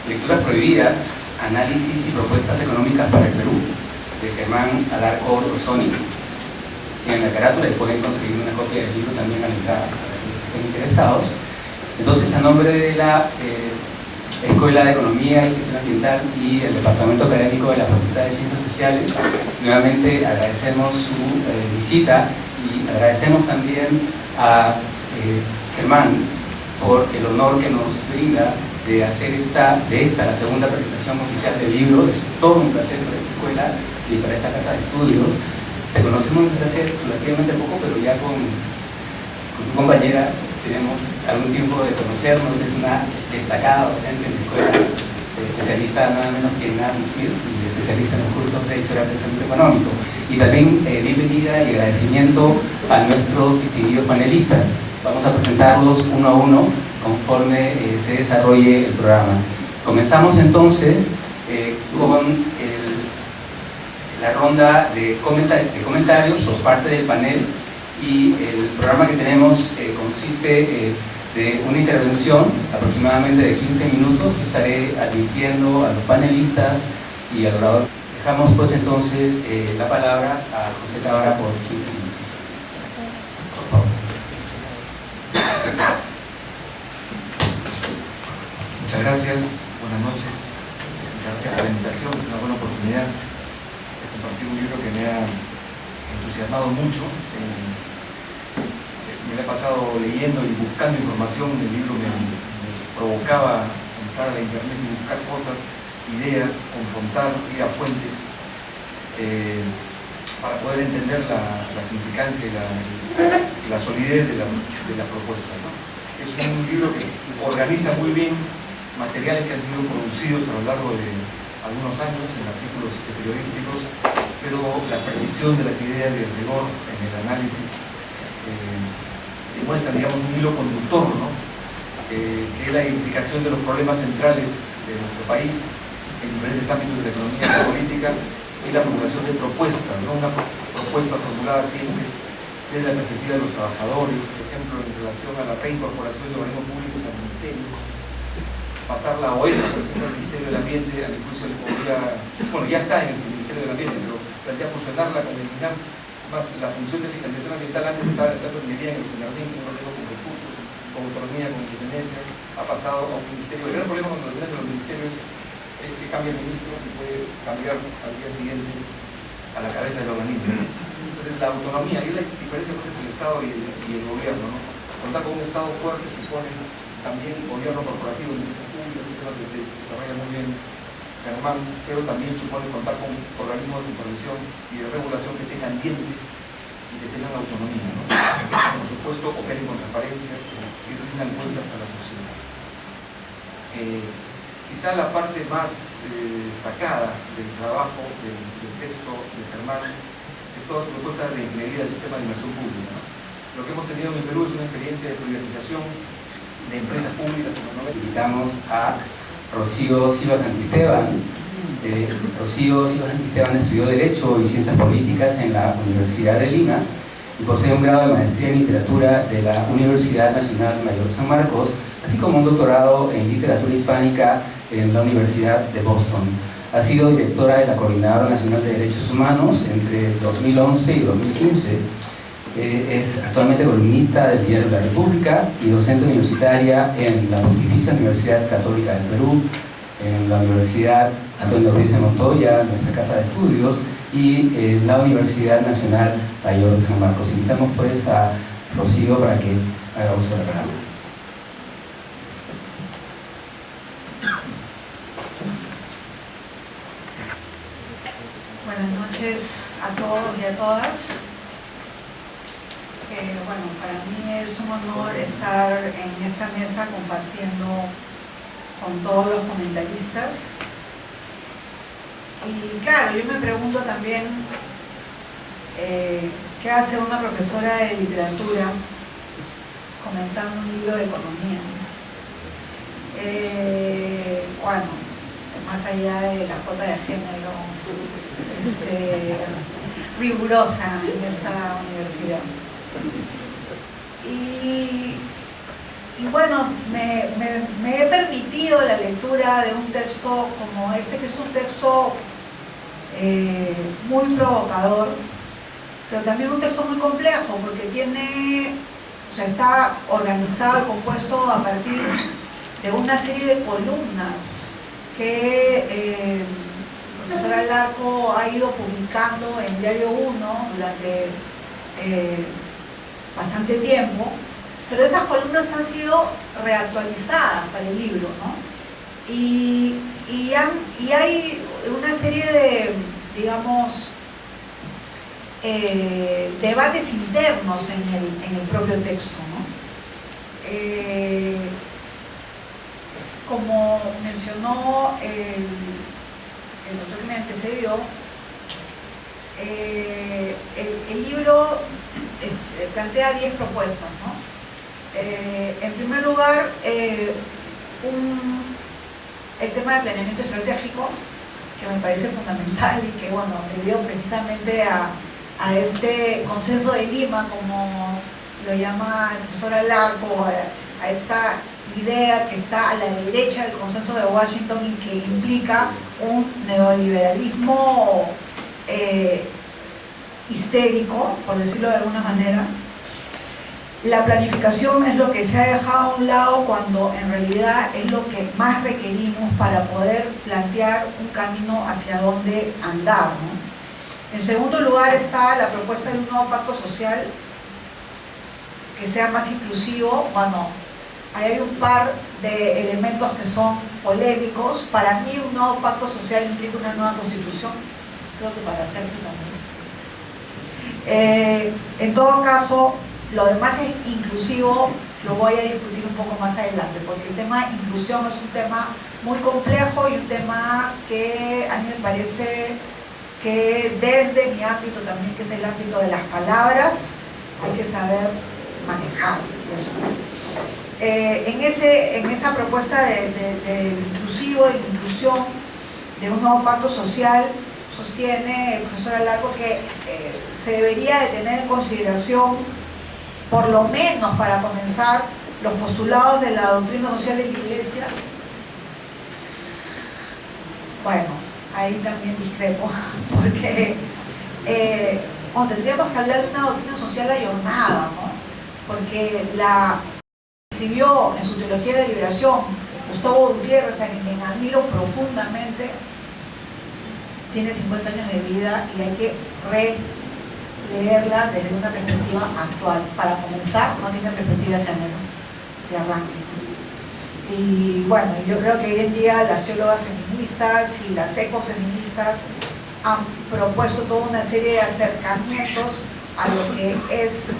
Lecturas prohibidas, análisis y propuestas económicas para el Perú, de Germán Alarco Rosoni. Tienen la carátula y pueden conseguir una copia del libro también a la entrada para los que estén interesados. Entonces, a nombre de la Escuela de Economía y Gestión Ambiental y el Departamento Académico de la Facultad de Ciencias Sociales, nuevamente agradecemos su visita y agradecemos también a Germán por el honor que nos brinda de hacer la segunda presentación oficial del libro. Es todo un placer para esta escuela y para esta casa de estudios. Te conocemos desde hace relativamente poco, pero ya con tu compañera tenemos algún tiempo de conocernos. Es una destacada docente en la escuela, especialista nada menos que en Adam Smith y especialista en los cursos de Historia del Pensamiento Económico. Y también bienvenida y agradecimiento a nuestros distinguidos panelistas. Vamos a presentarlos uno a uno conforme se desarrolle el programa. Comenzamos entonces con la ronda de comentarios por parte del panel, y el programa que tenemos consiste de una intervención aproximadamente de 15 minutos. Yo estaré admitiendo a los panelistas y al orador. Dejamos pues entonces la palabra a José Tábara por 15 minutos. Por favor. Muchas gracias, buenas noches, muchas gracias por la invitación. Es una buena oportunidad de compartir un libro que me ha entusiasmado mucho. Me la he pasado leyendo y buscando información. El libro me provocaba entrar a la internet y buscar cosas, ideas, confrontar, ir a fuentes para poder entender la significancia y la solidez de las propuestas, ¿no? Es un libro que organiza muy bien materiales que han sido producidos a lo largo de algunos años en artículos periodísticos, pero la precisión de las ideas y el rigor en el análisis demuestra, digamos, un hilo conductor, ¿no? Que es la identificación de los problemas centrales de nuestro país en diferentes ámbitos de la economía y la política, y la formulación de propuestas, ¿no? Una propuesta formulada siempre desde la perspectiva de los trabajadores, por ejemplo, en relación a la reincorporación de organismos públicos a ministerios, pasar la OEFA, por ejemplo, al Ministerio del Ambiente. A mi juicio le podría, bueno, ya está en este Ministerio del Ambiente, pero plantea fusionarla con el MINAM. Más la función de fiscalización ambiental antes estaba en el caso de minería en el funcionamiento, un problema con recursos, con autonomía, con independencia, ha pasado a un ministerio. El gran problema con los ministerios es que cambia el ministro y puede cambiar al día siguiente a la cabeza del organismo. Entonces la autonomía, y la diferencia entre el Estado y el gobierno, ¿no? Contar con un Estado fuerte supone también gobierno corporativo de empresas públicas, un tema que desarrolla muy bien Germán, pero también supone contar con organismos de supervisión y de regulación que tengan dientes y que tengan autonomía, ¿no? Por supuesto, operen con transparencia y rindan cuentas a la sociedad. Quizá la parte más destacada del trabajo del texto de Germán es toda su propuesta de ingeniería del sistema de inversión pública, ¿no? Lo que hemos tenido en el Perú es una experiencia de privatización de empresas públicas. Invitamos a Rocío Silva Santisteban. Rocío Silva Santisteban estudió Derecho y Ciencias Políticas en la Universidad de Lima y posee un grado de maestría en Literatura de la Universidad Nacional Mayor San Marcos, así como un doctorado en Literatura Hispánica en la Universidad de Boston. Ha sido directora de la Coordinadora Nacional de Derechos Humanos entre 2011 y 2015. Es actualmente columnista del Diario de la República y docente universitaria en la Pontificia Universidad Católica del Perú, en la Universidad Antonio Ruiz de Montoya, nuestra casa de estudios, y en la Universidad Nacional Mayor de San Marcos. Invitamos pues a Rocío para que haga uso de la palabra. Buenas noches a todos y a todas. Bueno, para mí es un honor estar en esta mesa compartiendo con todos los comentaristas. Y claro, yo me pregunto también qué hace una profesora de literatura comentando un libro de economía. Bueno, más allá de la cuota de género rigurosa en esta universidad. Y bueno, me he permitido la lectura habla de un texto como ese, que es un texto muy provocador, pero también un texto muy complejo, porque tiene, o sea, está organizado y compuesto a partir de una serie de columnas que el profesor Alarco ha ido publicando en Diario 1 durante bastante tiempo, pero esas columnas han sido reactualizadas para el libro, ¿no? Y hay una serie de, digamos, debates internos en el propio texto, ¿no? Como mencionó el doctor que me antecedió, el libro plantea 10 propuestas, ¿no? En primer lugar, el tema del planeamiento estratégico, que me parece fundamental y que, bueno, debido precisamente a este consenso de Lima, como lo llama el profesor Alarco, a esta idea que está a la derecha del consenso de Washington y que implica un neoliberalismo histérico, por decirlo de alguna manera. La planificación es lo que se ha dejado a un lado cuando en realidad es lo que más requerimos para poder plantear un camino hacia dónde andar, ¿no? En segundo lugar está la propuesta de un nuevo pacto social que sea más inclusivo. Bueno, ahí hay un par de elementos que son polémicos. Para mí un nuevo pacto social implica una nueva constitución, creo que para Sergio también. En todo caso, lo demás es inclusivo, lo voy a discutir un poco más adelante, porque el tema de inclusión es un tema muy complejo y un tema que a mí me parece que desde mi ámbito también, que es el ámbito de las palabras, hay que saber manejar eso. En esa propuesta de inclusivo y de inclusión de un nuevo pacto social, sostiene el profesor Alarco que se debería de tener en consideración, por lo menos para comenzar, los postulados de la doctrina social de la Iglesia. Bueno, ahí también discrepo, porque tendríamos que hablar de una doctrina social ayornada, ¿no? Porque la escribió en su teología de la liberación Gustavo Gutiérrez, a quien admiro profundamente. Tiene 50 años de vida y hay que leerla desde una perspectiva actual. Para comenzar, no tiene perspectiva de género, de arranque. Y bueno, yo creo que hoy en día las teólogas feministas y las ecofeministas han propuesto toda una serie de acercamientos a lo que es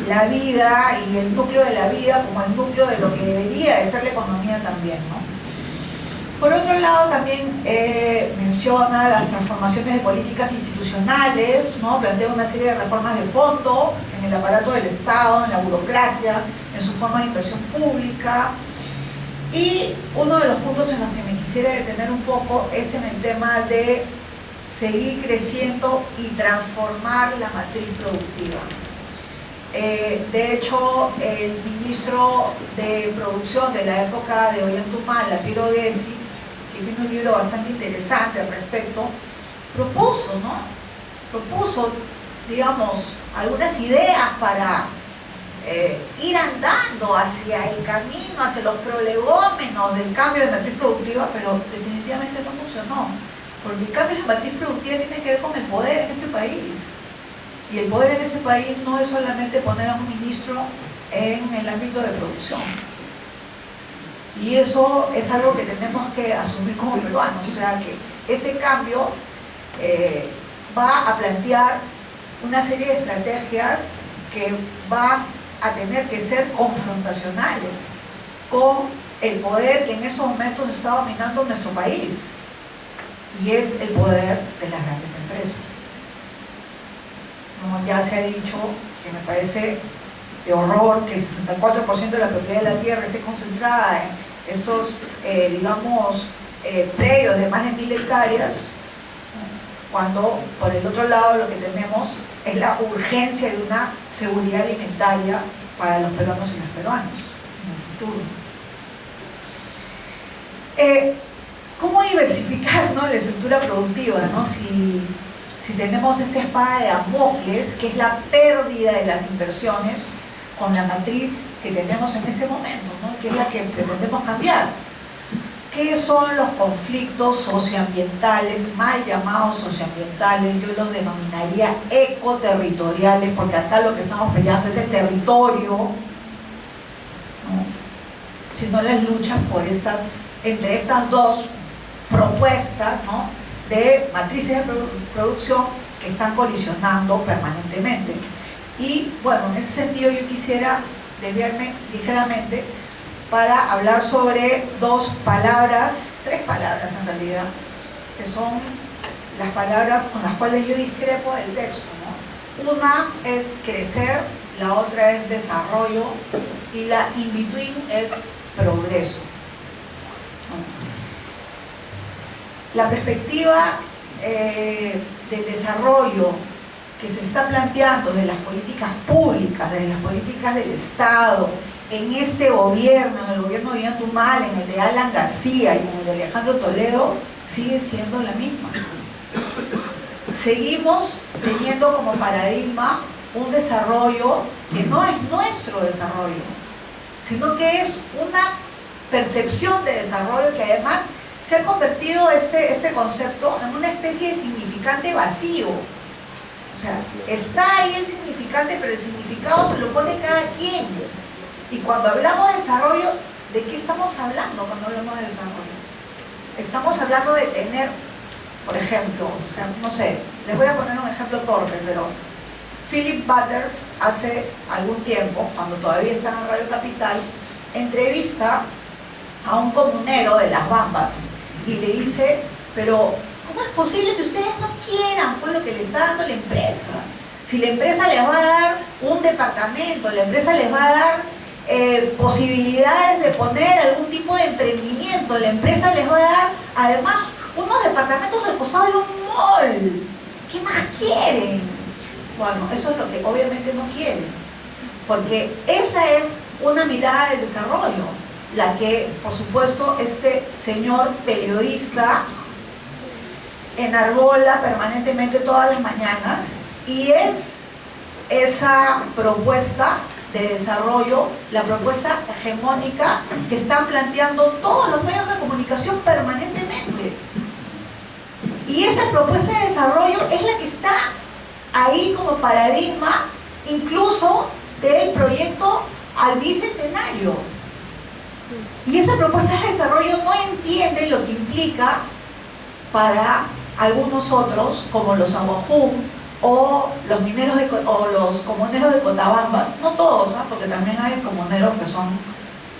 la vida y el núcleo de la vida como el núcleo de lo que debería de ser la economía también, ¿no? Por otro lado, también menciona las transformaciones de políticas institucionales, ¿no? Plantea una serie de reformas de fondo en el aparato del Estado, en la burocracia, en su forma de inversión pública. Y uno de los puntos en los que me quisiera detener un poco es en el tema de seguir creciendo y transformar la matriz productiva. De hecho, el ministro de Producción de la época de Ollantaytamala, Piero Gessi, que tiene un libro bastante interesante al respecto, propuso, digamos, algunas ideas para ir andando hacia el camino, hacia los prolegómenos del cambio de matriz productiva, pero definitivamente no funcionó, porque el cambio de matriz productiva tiene que ver con el poder en este país, y el poder en este país no es solamente poner a un ministro en el ámbito de producción. Y eso es algo que tenemos que asumir como peruanos, o sea que ese cambio va a plantear una serie de estrategias que van a tener que ser confrontacionales con el poder que en estos momentos está dominando nuestro país, y es el poder de las grandes empresas. Como ya se ha dicho, que me parece de horror que el 64% de la propiedad de la tierra esté concentrada en estos, digamos, predios de más de 1000 hectáreas, cuando por el otro lado lo que tenemos es la urgencia de una seguridad alimentaria para los peruanos y las peruanas en el futuro. ¿Cómo diversificar, ¿no?, la estructura productiva, ¿no? Si tenemos esta espada de Damocles, que es la pérdida de las inversiones, con la matriz que tenemos en este momento, ¿no?, que es la que pretendemos cambiar. ¿Qué son los conflictos socioambientales, mal llamados socioambientales? Yo los denominaría ecoterritoriales, porque acá lo que estamos peleando es el territorio, ¿no?, sino las luchas por entre estas dos propuestas, ¿no?, de matrices de producción que están colisionando permanentemente. Y bueno, en ese sentido yo quisiera desviarme ligeramente para hablar sobre tres palabras en realidad, que son las palabras con las cuales yo discrepo del texto, ¿no? Una es crecer, la otra es desarrollo y la in-between es progreso. La perspectiva del desarrollo que se está planteando de las políticas públicas, de las políticas del Estado, en este gobierno, en el gobierno de Ollanta Humala, en el de Alan García y en el de Alejandro Toledo, sigue siendo la misma. Seguimos teniendo como paradigma un desarrollo que no es nuestro desarrollo, sino que es una percepción de desarrollo que además se ha convertido este concepto en una especie de significante vacío. O sea, está ahí el significante, pero el significado se lo pone cada quien. Y cuando hablamos de desarrollo, ¿de qué estamos hablando cuando hablamos de desarrollo? Estamos hablando de tener, por ejemplo, o sea, no sé, les voy a poner un ejemplo torpe, pero Philip Butters hace algún tiempo, cuando todavía está en Radio Capital, entrevista a un comunero de Las Bambas y le dice, pero ¿cómo es posible que ustedes no quieran pues lo que le está dando la empresa? Si la empresa les va a dar un departamento, la empresa les va a dar posibilidades de poner algún tipo de emprendimiento, la empresa les va a dar además unos departamentos al costado de un mall. ¿Qué más quieren? Bueno, eso es lo que obviamente no quieren, porque esa es una mirada de desarrollo, la que, por supuesto, este señor periodista enarbola permanentemente todas las mañanas, y es esa propuesta de desarrollo, la propuesta hegemónica que están planteando todos los medios de comunicación permanentemente. Y esa propuesta de desarrollo es la que está ahí como paradigma incluso del proyecto al bicentenario. Y esa propuesta de desarrollo no entiende lo que implica para algunos otros, como los Aguajum o los mineros o los comuneros de Cotabambas, no todos, ¿no?, porque también hay comuneros que son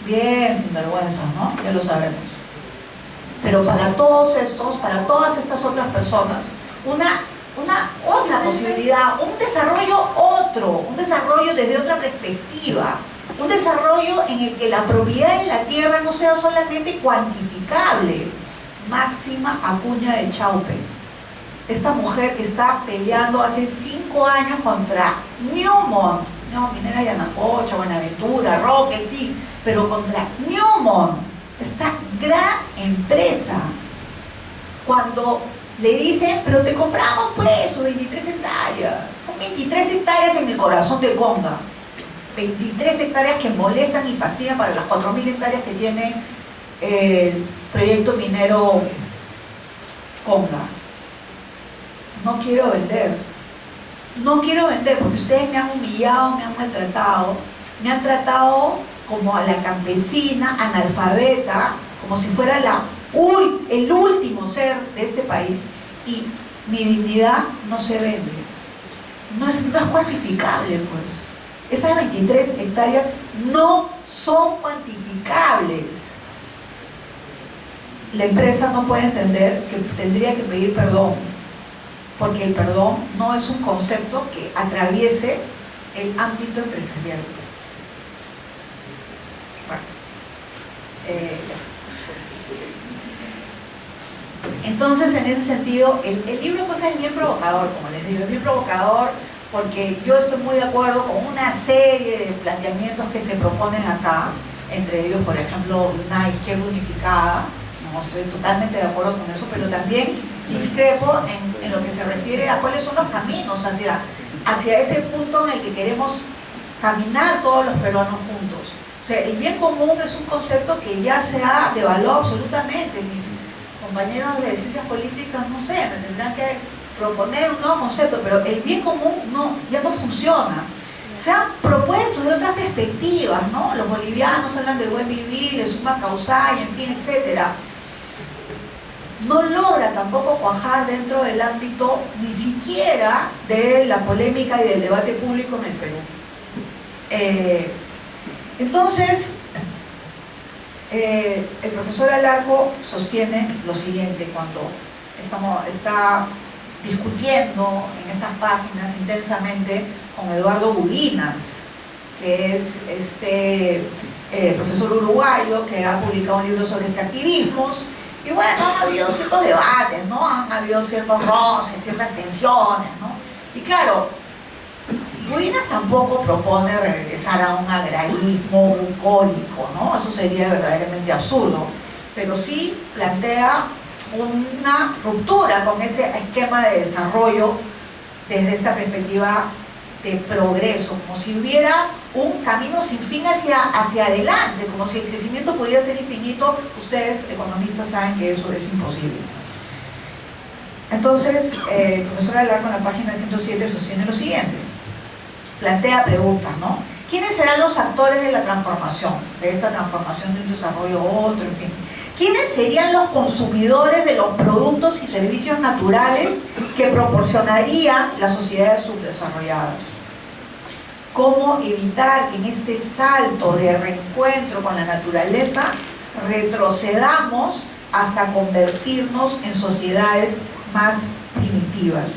bien sinvergüenzas, ¿no?, ya lo sabemos. Pero para todos estos, para todas estas otras personas, una otra posibilidad, un desarrollo desde otra perspectiva, un desarrollo en el que la propiedad de la tierra no sea solamente cuantificable. Máxima Acuña de Chaupe, esta mujer que está peleando hace 5 años contra Newmont, no, Minera Yanacocha, Buenaventura, Roque, sí, pero contra Newmont, esta gran empresa, cuando le dicen, pero te compramos pues tus 23 hectáreas, son 23 hectáreas en el corazón de Conga, 23 hectáreas que molestan y fastidian para las 4.000 hectáreas que tiene el proyecto minero Conga. No quiero vender porque ustedes me han humillado, me han maltratado, me han tratado como a la campesina analfabeta, como si fuera el último ser de este país, y mi dignidad no se vende, no es cuantificable, pues. Esas 23 hectáreas no son cuantificables. La empresa no puede entender que tendría que pedir perdón, porque el perdón no es un concepto que atraviese el ámbito empresarial. Bueno, entonces, en ese sentido, el libro pues es bien provocador, como les digo, es bien provocador, porque yo estoy muy de acuerdo con una serie de planteamientos que se proponen acá, entre ellos, por ejemplo, una izquierda unificada, ¿no?, no estoy totalmente de acuerdo con eso, pero también discrepo en lo que se refiere a cuáles son los caminos hacia ese punto en el que queremos caminar todos los peruanos juntos. O sea, el bien común es un concepto que ya se ha devaluado absolutamente. Mis compañeros de ciencias políticas, no sé, me tendrán que proponer un nuevo concepto, pero el bien común ya no funciona. Se han propuesto de otras perspectivas, ¿no? Los bolivianos hablan del buen vivir, de suma causal, en fin, etc. No logra tampoco cuajar dentro del ámbito ni siquiera de la polémica y del debate público en el Perú. Entonces, el profesor Alarco sostiene lo siguiente cuando está discutiendo en estas páginas intensamente con Eduardo Buguinas, que es profesor uruguayo que ha publicado un libro sobre extractivismos. Y bueno, han habido ciertos debates, ¿no? Han habido ciertos roces, ciertas tensiones, ¿no? Y claro, Buguinas tampoco propone regresar a un agrarismo bucólico, ¿no? Eso sería verdaderamente absurdo, pero sí plantea una ruptura con ese esquema de desarrollo desde esta perspectiva de progreso, como si hubiera un camino sin fin hacia adelante, como si el crecimiento pudiera ser infinito. Ustedes, economistas, saben que eso es imposible. Entonces, el profesor Alarco en la página 107 sostiene lo siguiente, plantea preguntas, ¿no? ¿Quiénes serán los actores de la transformación, de esta transformación de un desarrollo a otro, en fin? ¿Quiénes serían los consumidores de los productos y servicios naturales que proporcionarían las sociedades subdesarrolladas? ¿Cómo evitar que en este salto de reencuentro con la naturaleza retrocedamos hasta convertirnos en sociedades más primitivas?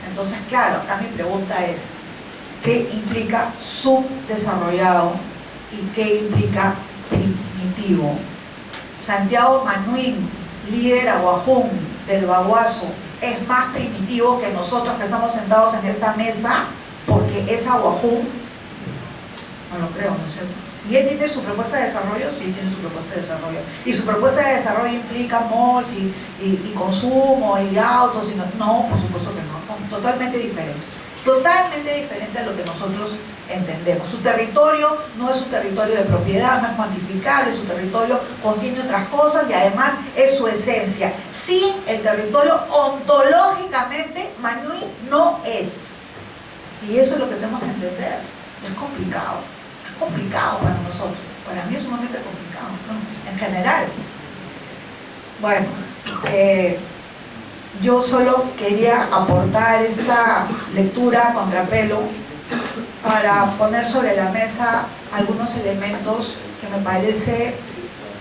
Entonces, claro, acá mi pregunta es, ¿qué implica subdesarrollado y qué implica primitivo? Santiago Manuín, líder aguajún del Baguazo, es más primitivo que nosotros que estamos sentados en esta mesa porque es aguajún. No lo creo, ¿no es cierto? ¿Y él tiene su propuesta de desarrollo? Sí, tiene su propuesta de desarrollo. ¿Y su propuesta de desarrollo implica malls y consumo y autos? No, por supuesto que no. Totalmente diferente. Totalmente diferente a lo que nosotros entendemos. Su territorio no es un territorio de propiedad, no es cuantificable, su territorio contiene otras cosas y además es su esencia. Sin el territorio, ontológicamente, Manuín no es. Y eso es lo que tenemos que entender. Es complicado para nosotros. Para mí es sumamente complicado, ¿no? En general. Bueno, yo solo quería aportar esta lectura a contrapelo para poner sobre la mesa algunos elementos que me parece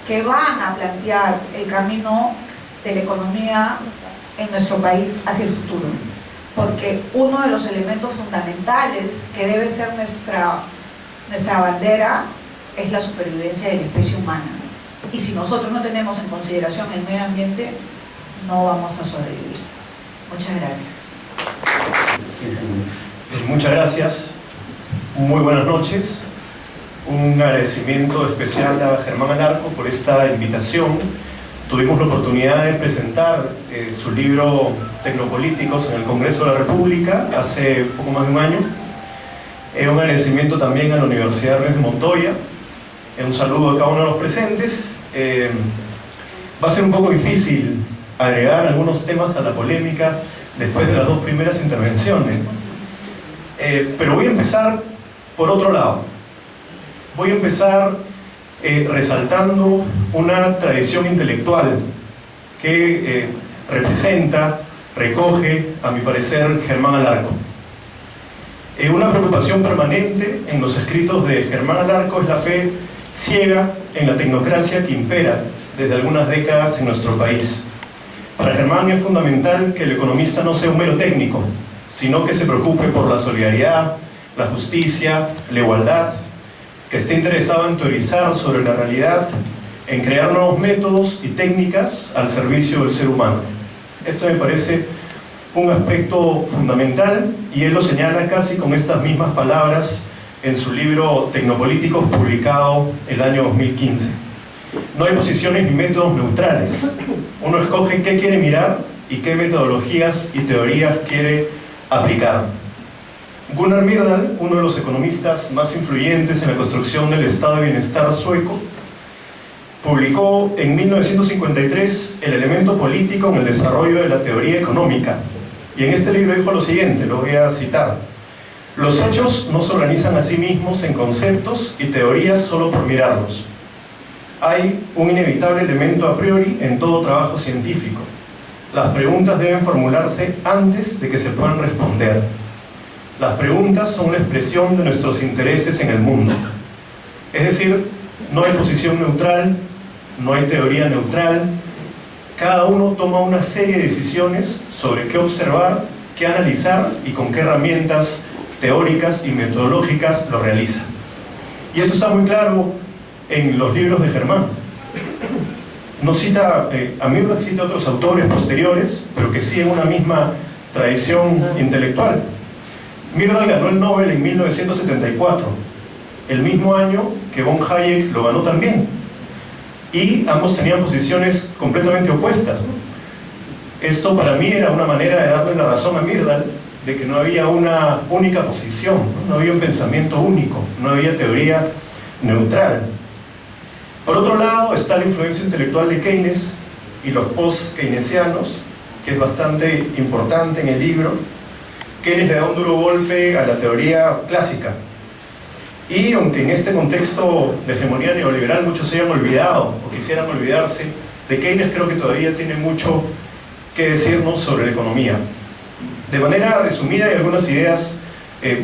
que van a plantear el camino de la economía en nuestro país hacia el futuro. Porque uno de los elementos fundamentales que debe ser nuestra bandera es la supervivencia de la especie humana. Y si nosotros no tenemos en consideración el medio ambiente, no vamos a sobrevivir. Muchas gracias. Muchas gracias. Muy buenas noches. Un agradecimiento especial a Germán Alarco por esta invitación. Tuvimos la oportunidad de presentar su libro Tecnopolíticos en el Congreso de la República hace poco más de un año. Un agradecimiento también a la Universidad Ernest Montoya. Un saludo a cada uno de los presentes. Va a ser un poco difícil agregar algunos temas a la polémica después de las dos primeras intervenciones. Pero voy a empezar por otro lado. Voy a empezar resaltando una tradición intelectual que representa, recoge, a mi parecer, Germán Alarco. Una preocupación permanente en los escritos de Germán Alarco es la fe ciega en la tecnocracia que impera desde algunas décadas en nuestro país. Para Germán es fundamental que el economista no sea un mero técnico, sino que se preocupe por la solidaridad, la justicia, la igualdad, que esté interesado en teorizar sobre la realidad, en crear nuevos métodos y técnicas al servicio del ser humano. Esto me parece un aspecto fundamental y él lo señala casi con estas mismas palabras en su libro Tecnopolíticos, publicado el año 2015. No hay posiciones ni métodos neutrales. Uno escoge qué quiere mirar y qué metodologías y teorías quiere aplicar. Gunnar Myrdal, uno de los economistas más influyentes en la construcción del estado de bienestar sueco, publicó en 1953 El elemento político en el desarrollo de la teoría económica. Y en este libro dijo lo siguiente, lo voy a citar: los hechos no se organizan a sí mismos en conceptos y teorías solo por mirarlos. Hay un inevitable elemento a priori en todo trabajo científico. Las preguntas deben formularse antes de que se puedan responder. Las preguntas son una expresión de nuestros intereses en el mundo. Es decir, no hay posición neutral, no hay teoría neutral. Cada uno toma una serie de decisiones sobre qué observar, qué analizar y con qué herramientas teóricas y metodológicas lo realiza. Y esto está muy claro en los libros de Germán. No cita, a mí no cita otros autores posteriores, pero que siguen una misma tradición intelectual. Myrdal ganó el Nobel en 1974, el mismo año que von Hayek lo ganó también. Y ambos tenían posiciones completamente opuestas. Esto para mí era una manera de darle la razón a Myrdal de que no había una única posición, no había un pensamiento único, no había teoría neutral. Por otro lado está la influencia intelectual de Keynes y los post-keynesianos, que es bastante importante en el libro. Keynes le da un duro golpe a la teoría clásica. Y aunque en este contexto de hegemonía neoliberal muchos se hayan olvidado o quisieran olvidarse de Keynes, creo que todavía tiene mucho que decirnos sobre la economía. De manera resumida, hay algunas ideas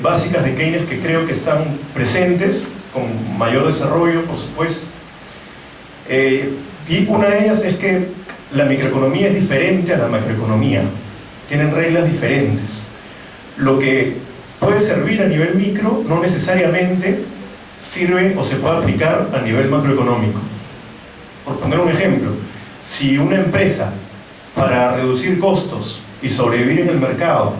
básicas de Keynes que creo que están presentes, con mayor desarrollo, por supuesto. Y una de ellas es que la microeconomía es diferente a la macroeconomía. Tienen reglas diferentes. Lo que puede servir a nivel micro no necesariamente sirve o se puede aplicar a nivel macroeconómico. Por poner un ejemplo, si una empresa, para reducir costos y sobrevivir en el mercado,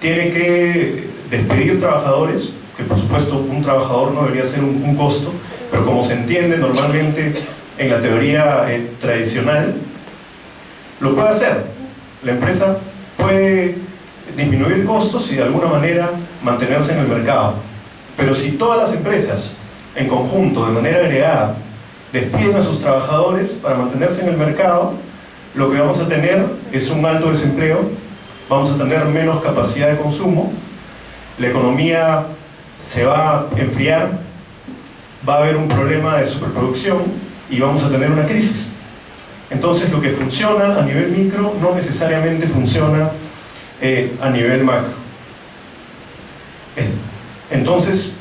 tiene que despedir trabajadores, que por supuesto un trabajador no debería ser un costo, pero como se entiende normalmente en la teoría tradicional, lo puede hacer. La empresa puede disminuir costos y de alguna manera mantenerse en el mercado. Pero si todas las empresas en conjunto, de manera agregada, despiden a sus trabajadores para mantenerse en el mercado, lo que vamos a tener es un alto desempleo, vamos a tener menos capacidad de consumo, la economía se va a enfriar, va a haber un problema de superproducción y vamos a tener una crisis. Entonces lo que funciona a nivel micro no necesariamente funciona a nivel macro. Entonces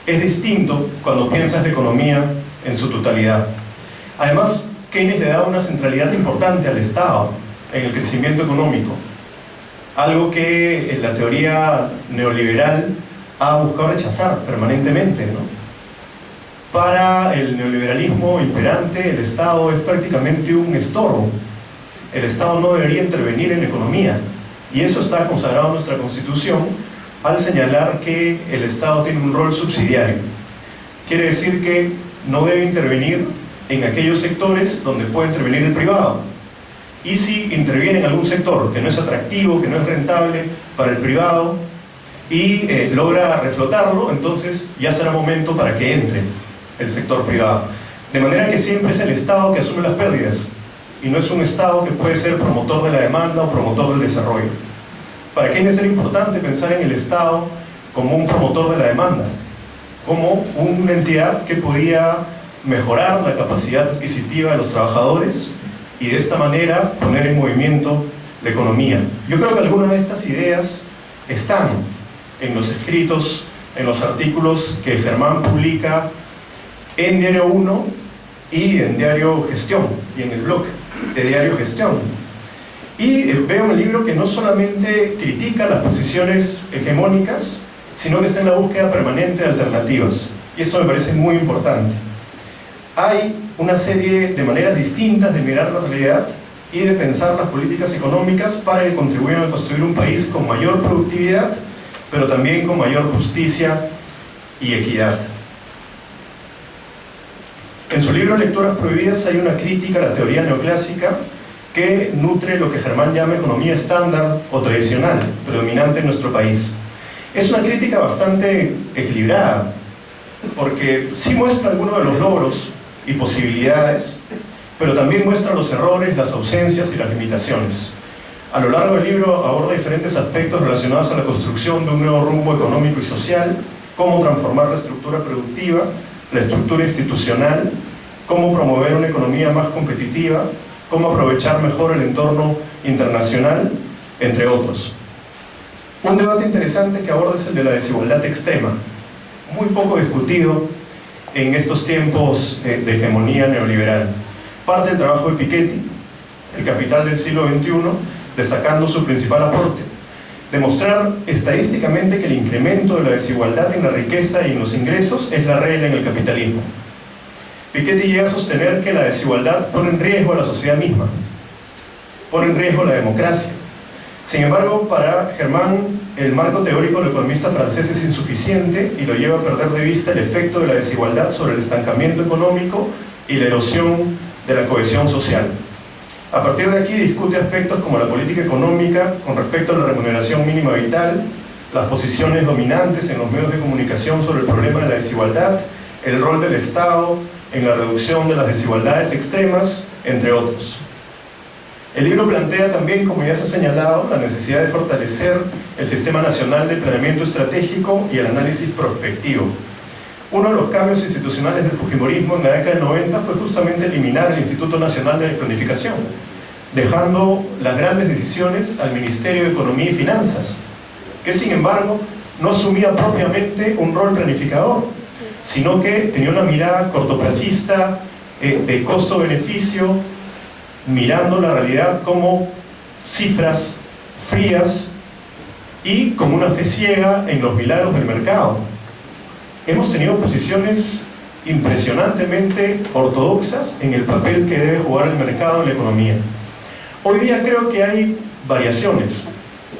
es distinto cuando piensas la economía en su totalidad. Además, Keynes le da una centralidad importante al Estado en el crecimiento económico, algo que la teoría neoliberal ha buscado rechazar permanentemente, ¿no? Para el neoliberalismo imperante, el Estado es prácticamente un estorbo. El Estado no debería intervenir en la economía, y eso está consagrado en nuestra Constitución al señalar que el Estado tiene un rol subsidiario. Quiere decir que no debe intervenir en aquellos sectores donde puede intervenir el privado. Y si interviene en algún sector que no es atractivo, que no es rentable para el privado, y logra reflotarlo, entonces ya será momento para que entre el sector privado. De manera que siempre es el Estado que asume las pérdidas, y no es un Estado que puede ser promotor de la demanda o promotor del desarrollo. Para Keynes era importante pensar en el Estado como un promotor de la demanda, como una entidad que podía mejorar la capacidad adquisitiva de los trabajadores y de esta manera poner en movimiento la economía. Yo creo que algunas de estas ideas están en los escritos, en los artículos que Germán publica en Diario 1 y en Diario Gestión, y en el blog de Diario Gestión. Y veo en el libro que no solamente critica las posiciones hegemónicas, sino que está en la búsqueda permanente de alternativas. Y eso me parece muy importante. Hay una serie de maneras distintas de mirar la realidad y de pensar las políticas económicas para que contribuyan a construir un país con mayor productividad, pero también con mayor justicia y equidad. En su libro Lecturas Prohibidas hay una crítica a la teoría neoclásica que nutre lo que Germán llama economía estándar o tradicional, predominante en nuestro país. Es una crítica bastante equilibrada, porque sí muestra algunos de los logros y posibilidades, pero también muestra los errores, las ausencias y las limitaciones. A lo largo del libro aborda diferentes aspectos relacionados a la construcción de un nuevo rumbo económico y social, cómo transformar la estructura productiva, la estructura institucional, cómo promover una economía más competitiva, cómo aprovechar mejor el entorno internacional, entre otros. Un debate interesante que aborda es el de la desigualdad extrema, muy poco discutido en estos tiempos de hegemonía neoliberal. Parte del trabajo de Piketty, El capital del siglo XXI, destacando su principal aporte: demostrar estadísticamente que el incremento de la desigualdad en la riqueza y en los ingresos es la regla en el capitalismo. Piketty llega a sostener que la desigualdad pone en riesgo a la sociedad misma, pone en riesgo la democracia. Sin embargo, para Germán, el marco teórico del economista francés es insuficiente y lo lleva a perder de vista el efecto de la desigualdad sobre el estancamiento económico y la erosión de la cohesión social. A partir de aquí discute aspectos como la política económica con respecto a la remuneración mínima vital, las posiciones dominantes en los medios de comunicación sobre el problema de la desigualdad, el rol del Estado en la reducción de las desigualdades extremas, entre otros. El libro plantea también, como ya se ha señalado, la necesidad de fortalecer el Sistema Nacional de Planeamiento Estratégico y el análisis prospectivo. Uno de los cambios institucionales del fujimorismo en la década del 90 fue justamente eliminar el Instituto Nacional de Planificación, dejando las grandes decisiones al Ministerio de Economía y Finanzas, que sin embargo no asumía propiamente un rol planificador, sino que tenía una mirada cortoplacista, de costo-beneficio, mirando la realidad como cifras frías y como una fe ciega en los milagros del mercado. Hemos tenido posiciones impresionantemente ortodoxas en el papel que debe jugar el mercado en la economía. Hoy día creo que hay variaciones.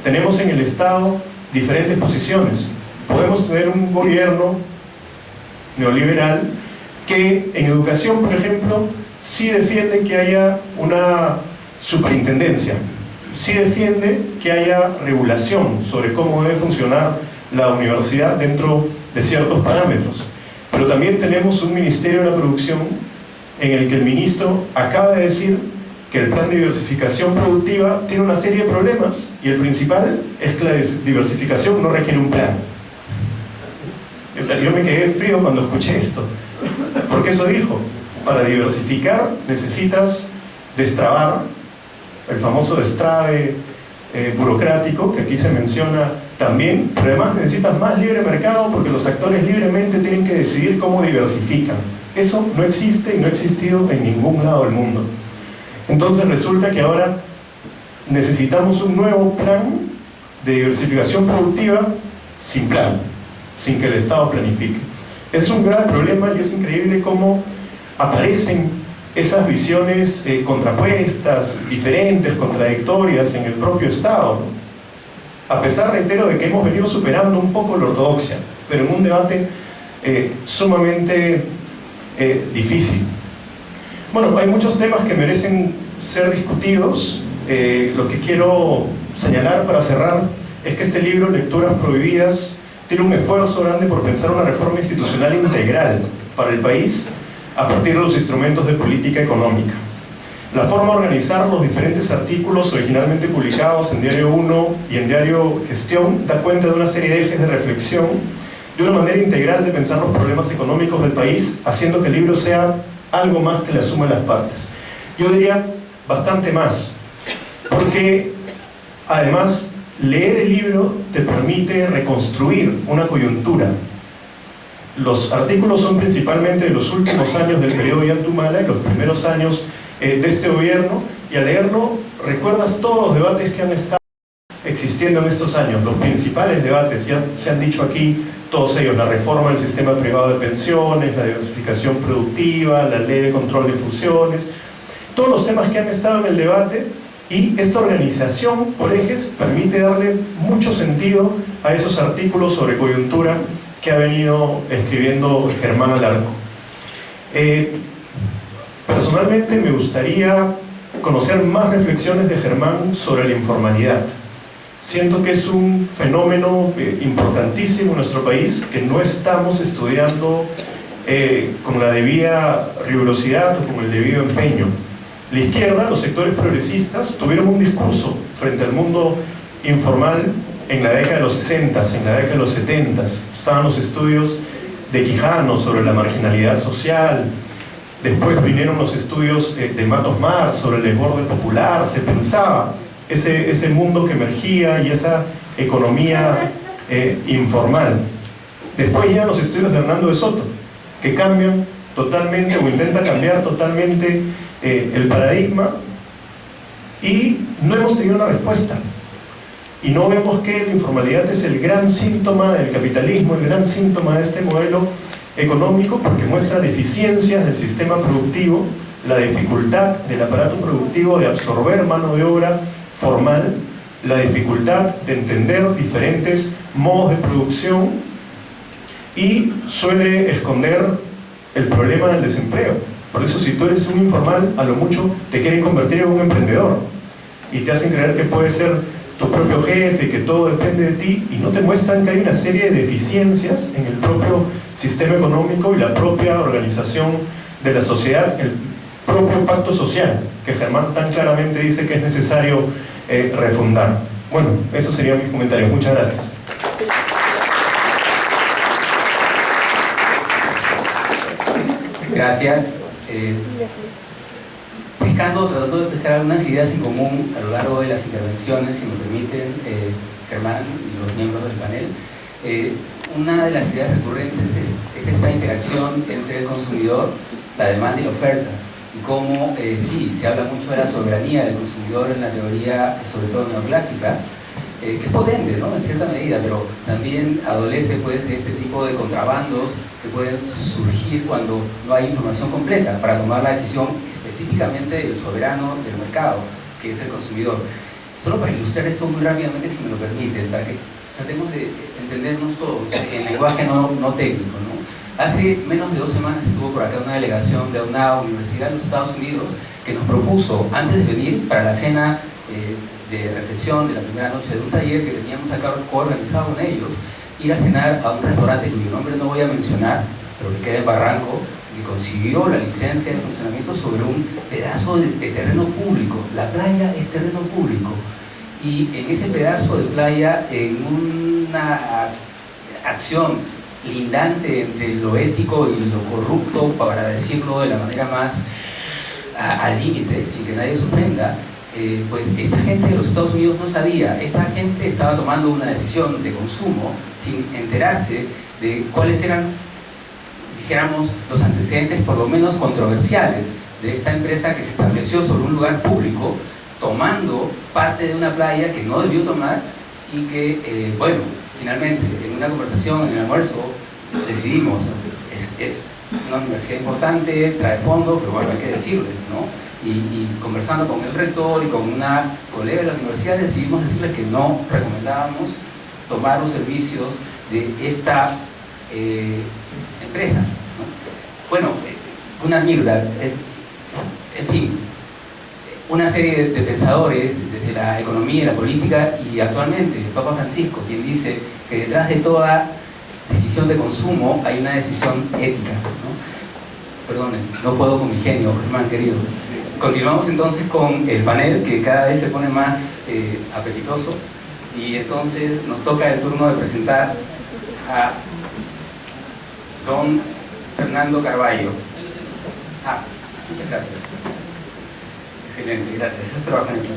Tenemos en el Estado diferentes posiciones. Podemos tener un gobierno neoliberal que en educación, por ejemplo, sí defiende que haya una superintendencia, sí defiende que haya regulación sobre cómo debe funcionar la universidad dentro de ciertos parámetros. Pero también tenemos un Ministerio de la Producción en el que el ministro acaba de decir que el plan de diversificación productiva tiene una serie de problemas y el principal es que la diversificación no requiere un plan. Yo me quedé frío cuando escuché esto, porque eso dijo: para diversificar necesitas destrabar el famoso destrave burocrático, que aquí se menciona también, pero además necesitas más libre mercado porque los actores libremente tienen que decidir cómo diversifican. Eso no existe y no ha existido en ningún lado del mundo. Entonces resulta que ahora necesitamos un nuevo plan de diversificación productiva sin plan, sin que el Estado planifique. Es un gran problema y es increíble cómo aparecen esas visiones contrapuestas, diferentes, contradictorias en el propio Estado, ¿no? A pesar, reitero, de que hemos venido superando un poco la ortodoxia, pero en un debate sumamente difícil. Bueno, hay muchos temas que merecen ser discutidos. Lo que quiero señalar para cerrar es que este libro, Lecturas Prohibidas, tiene un esfuerzo grande por pensar una reforma institucional integral para el país a partir de los instrumentos de política económica. La forma de organizar los diferentes artículos originalmente publicados en Diario 1 y en Diario Gestión da cuenta de una serie de ejes de reflexión, de una manera integral de pensar los problemas económicos del país, haciendo que el libro sea algo más que la suma de las partes. Yo diría bastante más, porque además leer el libro te permite reconstruir una coyuntura. Los artículos son principalmente de los últimos años del periodo Ollantumala, los primeros años de este gobierno, y al leerlo recuerdas todos los debates que han estado existiendo en estos años, los principales debates, ya se han dicho aquí todos ellos: la reforma del sistema privado de pensiones, la diversificación productiva, la ley de control de fusiones, todos los temas que han estado en el debate. Y esta organización por ejes permite darle mucho sentido a esos artículos sobre coyuntura que ha venido escribiendo Germán Alarco. Personalmente me gustaría conocer más reflexiones de Germán sobre la informalidad. Siento que es un fenómeno importantísimo en nuestro país que no estamos estudiando con la debida rigurosidad o con el debido empeño. La izquierda, los sectores progresistas, tuvieron un discurso frente al mundo informal en la década de los 60, en la década de los 70. Estaban los estudios de Quijano sobre la marginalidad social. Después vinieron los estudios de Matos Mar sobre el desborde popular. Se pensaba ese mundo que emergía y esa economía informal. Después llegan los estudios de Hernando de Soto, que cambian totalmente o intentan cambiar totalmente el paradigma, y no hemos tenido una respuesta. Y no vemos que la informalidad es el gran síntoma del capitalismo, el gran síntoma de este modelo económico, porque muestra deficiencias del sistema productivo, la dificultad del aparato productivo de absorber mano de obra formal, la dificultad de entender diferentes modos de producción, y suele esconder el problema del desempleo. Por eso, si tú eres un informal, a lo mucho te quieren convertir en un emprendedor y te hacen creer que puedes ser tu propio jefe, que todo depende de ti, y no te muestran que hay una serie de deficiencias en el propio sistema económico y la propia organización de la sociedad, el propio pacto social, que Germán tan claramente dice que es necesario refundar. Bueno, esos serían mis comentarios. Muchas gracias. Gracias. Tratando de pescar algunas ideas en común a lo largo de las intervenciones, si me permiten, Germán y los miembros del panel. Una de las ideas recurrentes es esta interacción entre el consumidor, la demanda y la oferta, y cómo sí, se habla mucho de la soberanía del consumidor en la teoría, sobre todo neoclásica, que es potente, ¿no?, en cierta medida, pero también adolece, pues, de este tipo de contrabandos que pueden surgir cuando no hay información completa para tomar la decisión específicamente del soberano del mercado, que es el consumidor. Solo para ilustrar esto muy rápidamente, si me lo permiten, para que tratemos de entendernos todos en lenguaje no técnico, ¿no? Hace menos de 2 semanas estuvo por acá una delegación de una universidad de los Estados Unidos que nos propuso, antes de venir para la cena de recepción de la primera noche de un taller que teníamos acá coorganizado con ellos, ir a cenar a un restaurante cuyo nombre no voy a mencionar, pero que queda en Barranco, que consiguió la licencia de funcionamiento sobre un pedazo de terreno público. La playa es terreno público, y en ese pedazo de playa, en una acción lindante entre lo ético y lo corrupto, para decirlo de la manera más al límite, sin que nadie se ofenda, pues esta gente de los Estados Unidos no sabía. Esta gente estaba tomando una decisión de consumo sin enterarse de cuáles eran, dijéramos, los antecedentes por lo menos controversiales de esta empresa que se estableció sobre un lugar público, tomando parte de una playa que no debió tomar, y que, bueno, finalmente en una conversación, en el almuerzo, decidimos, es una universidad importante, trae fondos, pero bueno, hay que decirle, ¿no? Y conversando con el rector y con una colega de la universidad, decidimos decirles que no recomendábamos tomar los servicios de esta empresa, ¿no? Bueno, una mierda, en fin, una serie de pensadores desde la economía y la política, y actualmente el Papa Francisco, quien dice que detrás de toda decisión de consumo hay una decisión ética, ¿no? Perdonen, no puedo con mi genio, hermano querido. Continuamos entonces con el panel, que cada vez se pone más apetitoso, y entonces nos toca el turno de presentar a don Fernando Carballo. Muchas gracias. Excelente, gracias. Eso es trabajo en equipo.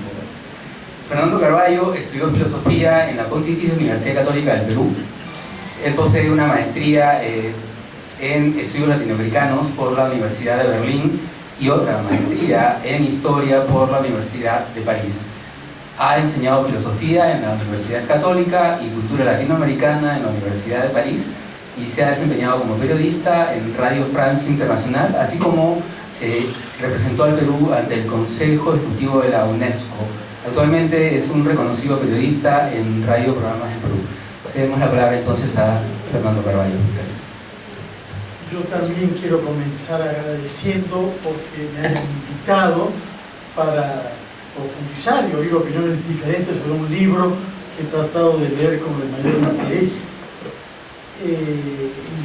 Fernando Carballo estudió filosofía en la Pontificia Universidad Católica del Perú. Él posee una maestría en estudios latinoamericanos por la Universidad de Berlín y otra maestría en historia por la Universidad de París. Ha enseñado filosofía en la Universidad Católica y cultura latinoamericana en la Universidad de París, y se ha desempeñado como periodista en Radio France Internacional, así como representó al Perú ante el Consejo Ejecutivo de la UNESCO. Actualmente es un reconocido periodista en radioprogramas en Perú. Cedemos la palabra entonces a Fernando Carballo. Gracias. Yo también quiero comenzar agradeciendo porque me han invitado para profundizar y oír opiniones diferentes sobre un libro que he tratado de leer con el mayor interés.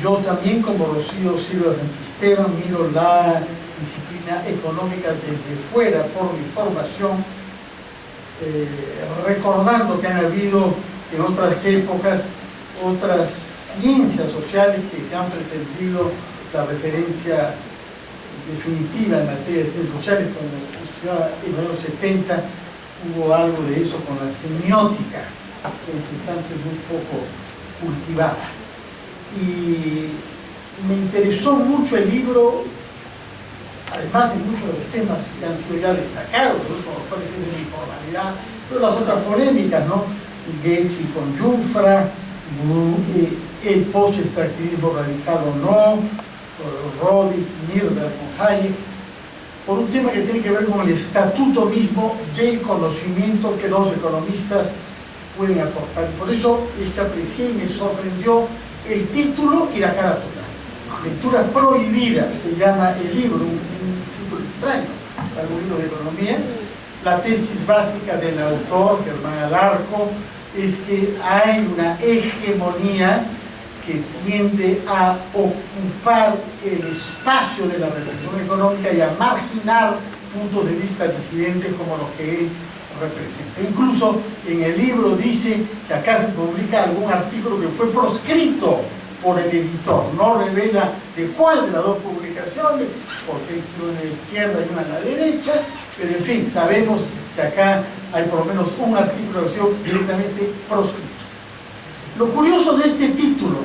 Yo también, como Rocío Silva Santisteban, miro la disciplina económica desde fuera por mi formación, recordando que han habido en otras épocas otras ciencias sociales que se han pretendido la referencia definitiva en materia de ciencias sociales. Cuando en los años 70 hubo algo de eso con la semiótica, que entre tanto es muy poco cultivada. Y me interesó mucho el libro, además de muchos de los temas que han sido ya destacados, ¿no?, como los cuales es de la informalidad, pero las otras polémicas, ¿no? Getzi con Jufra, el post-extractivismo radical o no, Rodin, Mirda con Hayek, por un tema que tiene que ver con el estatuto mismo del conocimiento que los economistas pueden aportar. Por eso es que aprecié y me sorprendió el título y la carátula. Lecturas prohibidas se llama el libro, un título extraño para un libro de economía. La tesis básica del autor, Germán Alarco, es que hay una hegemonía que tiende a ocupar el espacio de la reflexión económica y a marginar puntos de vista disidentes como los que él representa. Incluso en el libro dice que acá se publica algún artículo que fue proscrito por el editor, no revela de cuál de las dos publicaciones, porque hay una a la izquierda y una a la derecha, pero en fin, sabemos que acá hay por lo menos un artículo que ha sido directamente proscrito. Lo curioso de este título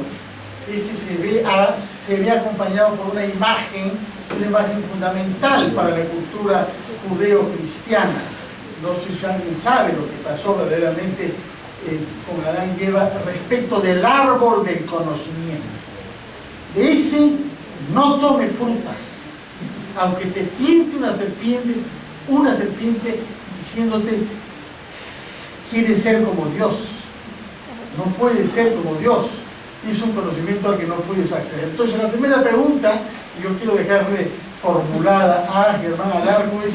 es que se ve acompañado por una imagen fundamental para la cultura judeo-cristiana. No sé si alguien sabe lo que pasó verdaderamente con Adán y Eva respecto del árbol del conocimiento. De ese no tome frutas, aunque te tiente una serpiente diciéndote quieres ser como Dios. No puedes ser como Dios. Es un conocimiento al que no puedes acceder. Entonces, la primera pregunta que yo quiero dejarle formulada a Germán Alarco es: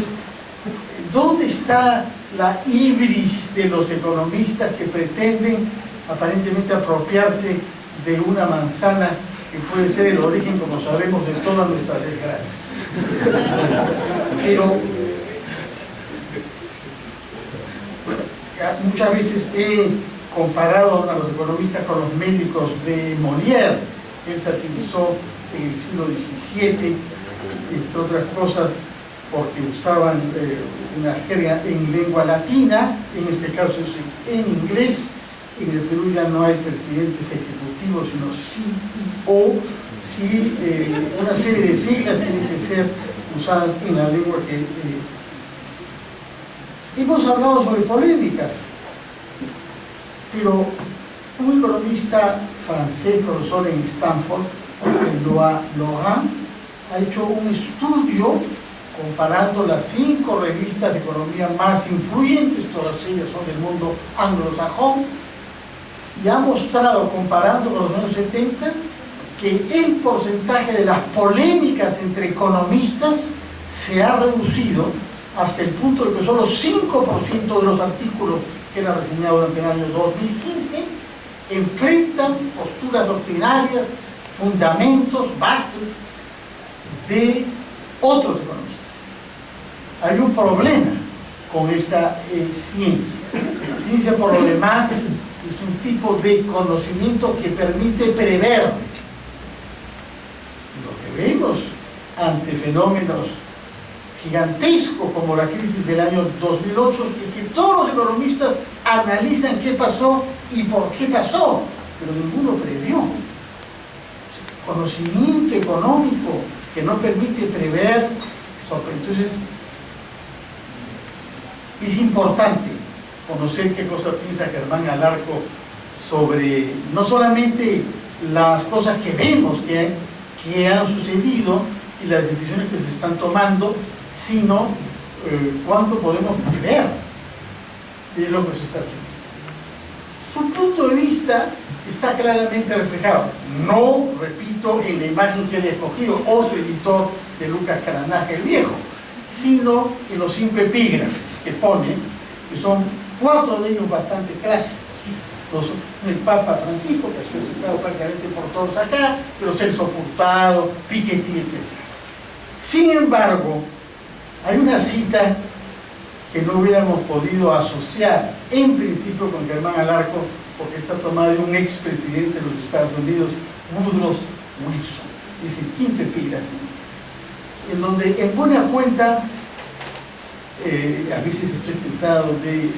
¿dónde está la ibris de los economistas que pretenden aparentemente apropiarse de una manzana que puede ser el origen, como sabemos, de todas nuestras desgracias? Pero muchas veces he comparado a los economistas con los médicos de Molière. Él satirizó en el siglo XVII, entre otras cosas, porque usaban una jerga en lengua latina, en este caso es en inglés. En el Perú ya no hay presidentes ejecutivos, sino CEO, y una serie de siglas tienen que ser usadas en la lengua que... Hemos hablado sobre polémicas, pero un economista francés, profesor en Stanford, Laurent, ha hecho un estudio comparando las 5 revistas de economía más influyentes, todas ellas son del mundo anglosajón, y ha mostrado, comparando con los años 70, que el porcentaje de las polémicas entre economistas se ha reducido hasta el punto de que solo 5% de los artículos que eran reseñados durante el año 2015 enfrentan posturas doctrinarias, fundamentos, bases de otros economistas. Hay un problema con esta ciencia. La ciencia, por lo demás, es un tipo de conocimiento que permite prever. Lo que vemos ante fenómenos gigantescos como la crisis del año 2008 es que todos los economistas analizan qué pasó y por qué pasó, pero ninguno previó. Conocimiento económico que no permite prever. Entonces, es importante conocer qué cosa piensa Germán Alarco sobre no solamente las cosas que vemos que han sucedido y las decisiones que se están tomando, sino cuánto podemos prever de lo que se está haciendo. Su punto de vista está claramente reflejado. No, repito, en la imagen que he escogido, otro editor de Lucas Caranaja el Viejo, sino en los 5 epígrafes que pone, que son 4 de ellos bastante clásicos. El Papa Francisco, que ha sido citado prácticamente por todos acá, pero Celso Furtado, Piketty, etc. Sin embargo, hay una cita que no hubiéramos podido asociar en principio con Germán Alarco, porque está tomada de un expresidente de los Estados Unidos, Woodrow Wilson. Es el 5º epígrafe, en donde en buena cuenta, a veces estoy tentado de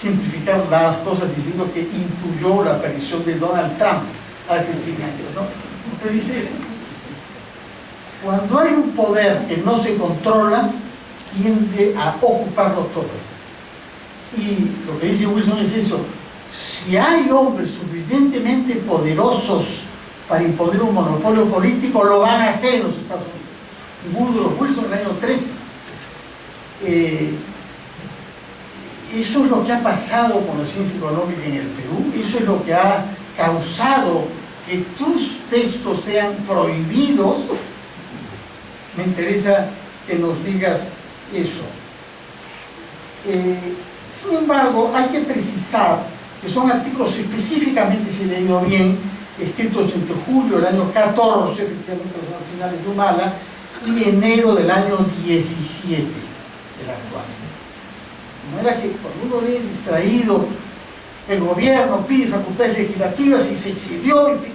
simplificar las cosas diciendo que intuyó la aparición de Donald Trump hace 100 años, ¿no? Porque dice, cuando hay un poder que no se controla, tiende a ocuparlo todo. Y lo que dice Wilson es eso: si hay hombres suficientemente poderosos para imponer un monopolio político, lo van a hacer en los Estados Unidos. Woodrow Wilson en el año 13. Eso es lo que ha pasado con la ciencia económica en el Perú, eso es lo que ha causado que tus textos sean prohibidos. Me interesa que nos digas eso. Sin embargo, hay que precisar que son artículos específicamente, si he leído bien, escritos entre julio del año 14, efectivamente los finales de Humala, y enero del año 17 del actual. De manera que cuando uno lee distraído, el gobierno pide facultades legislativas y se excedió, entonces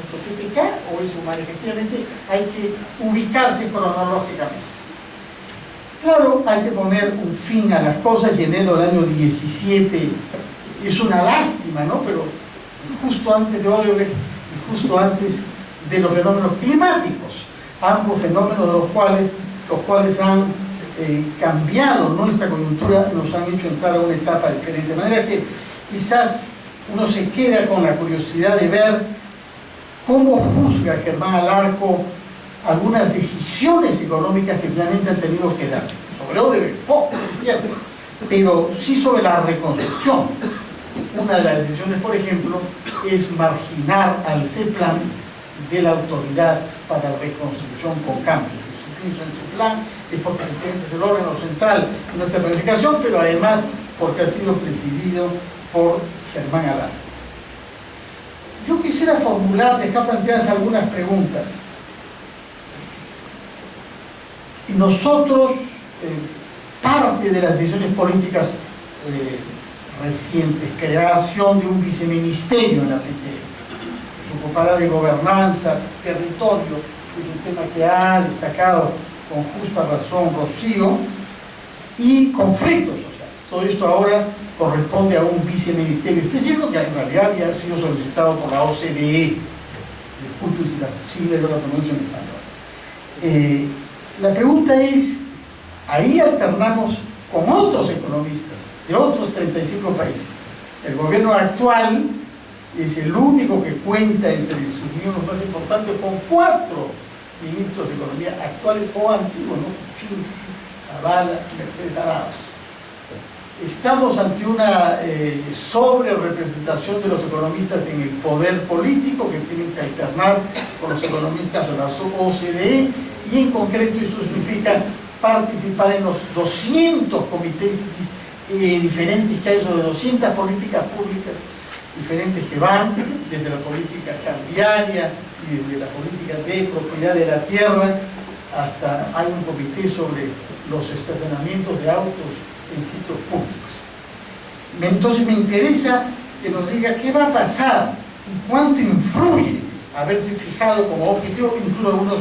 esto se peca o es humano. Efectivamente hay que ubicarse cronológicamente. Claro, hay que poner un fin a las cosas, y enero del año 17 es una lástima, ¿no? Pero justo antes de Odebrecht y justo antes de los fenómenos climáticos, ambos fenómenos de los cuales han cambiado nuestra coyuntura, nos han hecho entrar a una etapa diferente. De manera que quizás uno se queda con la curiosidad de ver cómo juzga Germán Alarco algunas decisiones económicas que finalmente han tenido que dar. Sobre Odebrecht, poco, es cierto, pero sí sobre la reconstrucción. Una de las decisiones, por ejemplo, es marginar al CEPLAN de la Autoridad para la Reconstrucción con Cambios. En su plan es porque efectivamente es el órgano central de nuestra planificación, pero además porque ha sido presidido por Germán Alarco. Yo quisiera dejar planteadas algunas preguntas. Y nosotros, parte de las decisiones políticas recientes, creación de un viceministerio en la PCE, que se ocupará de gobernanza, territorio, es un tema que ha destacado con justa razón Rocío, y conflictos sociales. Todo esto ahora corresponde a un viceministerio específico que en realidad había sido solicitado por la OCDE. Disculpe si la sigla yo la pronuncio en español. La pregunta es, ahí alternamos con otros economistas de otros 35 países. El gobierno actual es el único que cuenta entre sus miembros más importantes con 4 ministros de Economía actuales o antiguos, ¿no? Kuczynski, Zavala, Mercedes Arauz. Estamos ante una sobre-representación de los economistas en el poder político, que tienen que alternar con los economistas de la OCDE, y en concreto eso significa participar en los 200 comités diferentes que hay, sobre 200 políticas públicas diferentes que van desde la política cambiaria y desde la política de propiedad de la tierra hasta hay un comité sobre los estacionamientos de autos en sitios públicos. Entonces me interesa que nos diga qué va a pasar y cuánto influye haberse fijado como objetivo. Incluso algunos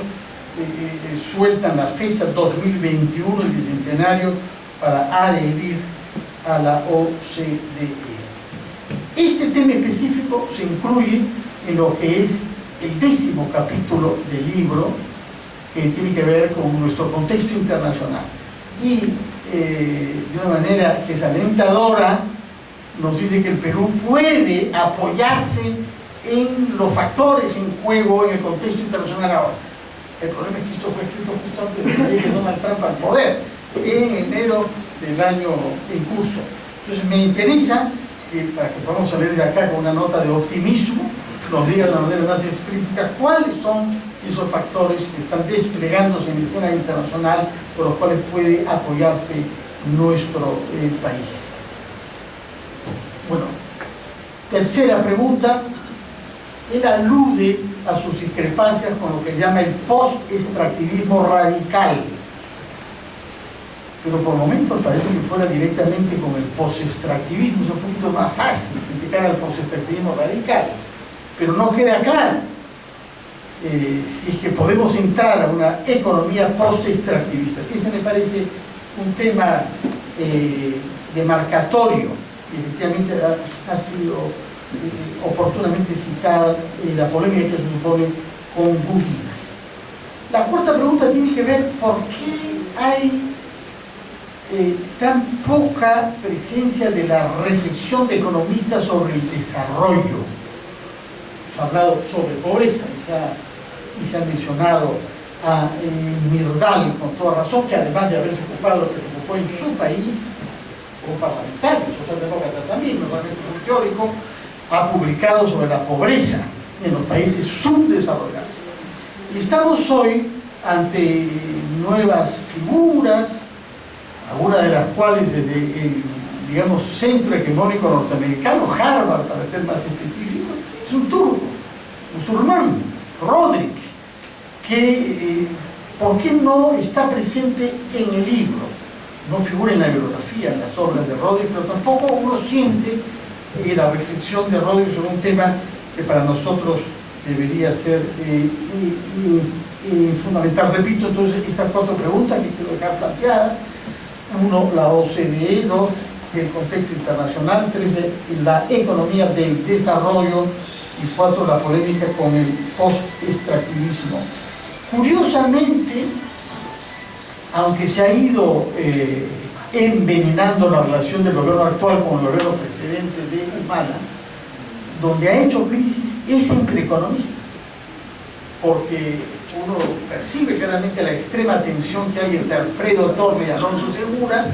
sueltan la fecha 2021, el bicentenario, para adherir a la OCDE. Este tema específico se incluye en lo que es el 10º capítulo del libro, que tiene que ver con nuestro contexto internacional. Y de una manera que es alentadora, nos dice que el Perú puede apoyarse en los factores en juego en el contexto internacional ahora. El problema es que esto fue escrito justo antes de que llegue Donald Trump al poder, en enero del año en curso. Entonces me interesa que para que podamos salir de acá con una nota de optimismo, nos diga de una manera más explícita cuáles son esos factores que están desplegándose en la escena internacional por los cuales puede apoyarse nuestro país. Bueno, tercera pregunta. Él alude a sus discrepancias con lo que llama el post-extractivismo radical. Pero por momentos parece que fuera directamente con el post-extractivismo, es un poquito más fácil criticar al post-extractivismo radical. Pero no queda claro si es que podemos entrar a una economía post-extractivista. Ese me parece un tema demarcatorio, y efectivamente ha sido oportunamente citada la polémica que se supone con Wikileaks. La cuarta pregunta tiene que ver por qué hay tan poca presencia de la reflexión de economistas sobre el desarrollo. Se ha hablado sobre pobreza y se ha mencionado a Myrdal con toda razón, que además de haberse ocupado lo que se ocupó en su país, como parlamentario, socialdemócrata también, normalmente un teórico, ha publicado sobre la pobreza en los países subdesarrollados. Y estamos hoy ante nuevas figuras, algunas de las cuales desde el, digamos, centro hegemónico norteamericano, Harvard, para ser más específico, es un turco, musulmán, Rodrik, que ¿por qué no está presente en el libro? No figura en la bibliografía, en las obras de Rodrik, pero tampoco uno siente la reflexión de Rodrik sobre un tema que para nosotros debería ser fundamental. Repito entonces estas cuatro preguntas que quiero dejar planteadas. 1, la OCDE. 2, el contexto internacional. 3, la economía del desarrollo. Y 4, la polémica con el post-extractivismo. Curiosamente, aunque se ha ido envenenando la relación del gobierno actual con el gobierno precedente de Humala, donde ha hecho crisis es entre economistas, porque uno percibe claramente la extrema tensión que hay entre Alfredo Torre y Alonso Segura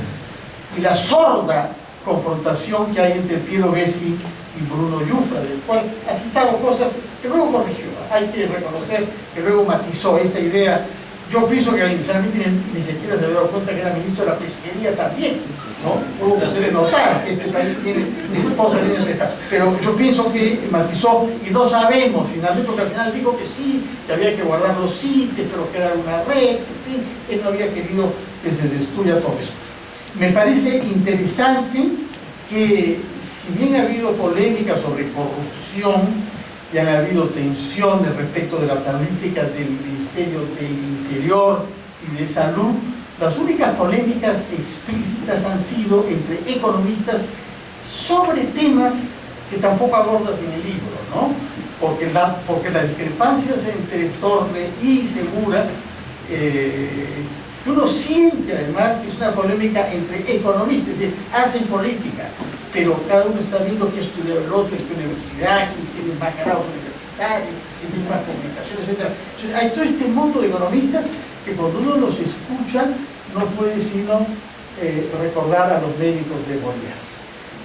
y la sorda confrontación que hay entre Piero Gessi y Bruno Yufra, del cual ha citado cosas que luego corrigió. Hay que reconocer que luego matizó esta idea. Yo pienso que inicialmente ni siquiera se había dado cuenta que era ministro de la pesquería también, ¿no? Hubo que hacerle notar que este país tiene esposas de pesca. Pero yo pienso que matizó y no sabemos finalmente, porque al final dijo que sí, que había que guardar los CITES, pero que era una red, en fin, él no había querido que se destruya todo eso. Me parece interesante que, si bien ha habido polémica sobre corrupción, y han habido tensiones respecto de la política del Ministerio del Interior y de Salud, las únicas polémicas explícitas han sido entre economistas sobre temas que tampoco abordas en el libro, ¿no? Porque las discrepancias entre Torre y Segura, uno siente además que es una polémica entre economistas, es decir, hacen política, pero cada uno está viendo qué estudió el otro, en qué universidad, quién tiene más grados universitarios, quién tiene más comunicación, etc. Entonces, hay todo este mundo de economistas que cuando uno los escucha no puede sino recordar a los médicos de Bolívar.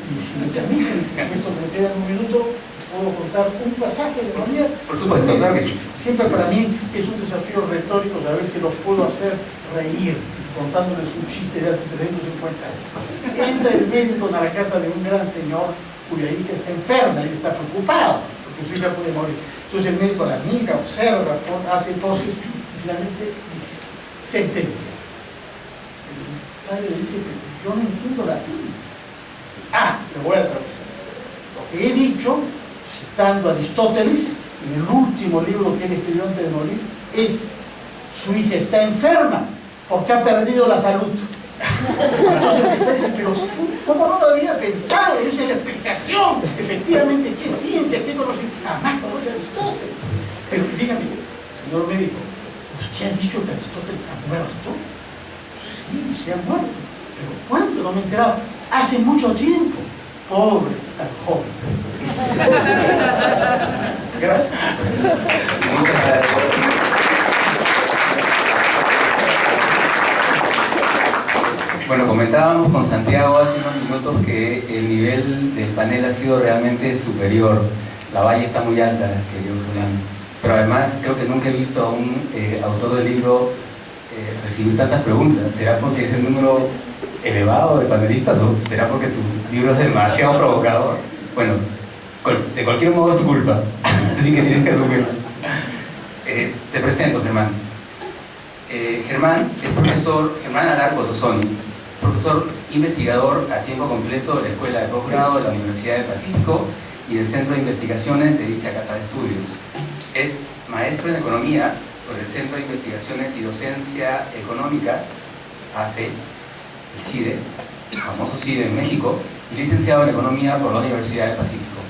Y si me permiten, si esto me queda un minuto, puedo contar un pasaje de Bolívar. Por supuesto, claro que sí. Siempre para mí es un desafío retórico saber si los puedo hacer reír contándoles un chiste de hace 350 años. Entra el médico a la casa de un gran señor cuya hija está enferma y está preocupado porque su hija puede morir. Entonces el médico la mira, observa, hace poses y finalmente dice, sentencia. El padre le dice, pero yo no entiendo latín. Le voy a traducir. Lo que he dicho, citando a Aristóteles, en el último libro que él escribió antes de morir, es: su hija está enferma porque ha perdido la salud. Entonces el dice, pero sí, ¿cómo no lo había pensado? Esa es la explicación. Efectivamente, ¿qué ciencia, qué conocimiento? Jamás conoce a Aristóteles. Pero dígame, señor médico, ¿usted ha dicho que Aristóteles ha muerto? Sí, se ha muerto. ¿Pero cuándo? No me he enterado. Hace mucho tiempo. Pobre, tan joven. Gracias. Muchas gracias. Bueno, comentábamos con Santiago hace unos minutos que el nivel del panel ha sido realmente superior. La valla está muy alta, querido Fernando. Pero además creo que nunca he visto a un autor del libro recibir tantas preguntas. ¿Será porque es el número elevado de panelistas o será porque tu libro es demasiado provocador? Bueno, de cualquier modo es tu culpa, así que tienes que asumirlo. Te presento, Germán. Germán es profesor, Germán Alarco Tosoni, es profesor investigador a tiempo completo de la Escuela de Posgrado de la Universidad del Pacífico y del Centro de Investigaciones de dicha casa de estudios. Es maestro en Economía por el Centro de Investigaciones y Docencia Económicas, AC, el CIDE, el famoso CIDE en México, y licenciado en Economía por la Universidad del Pacífico.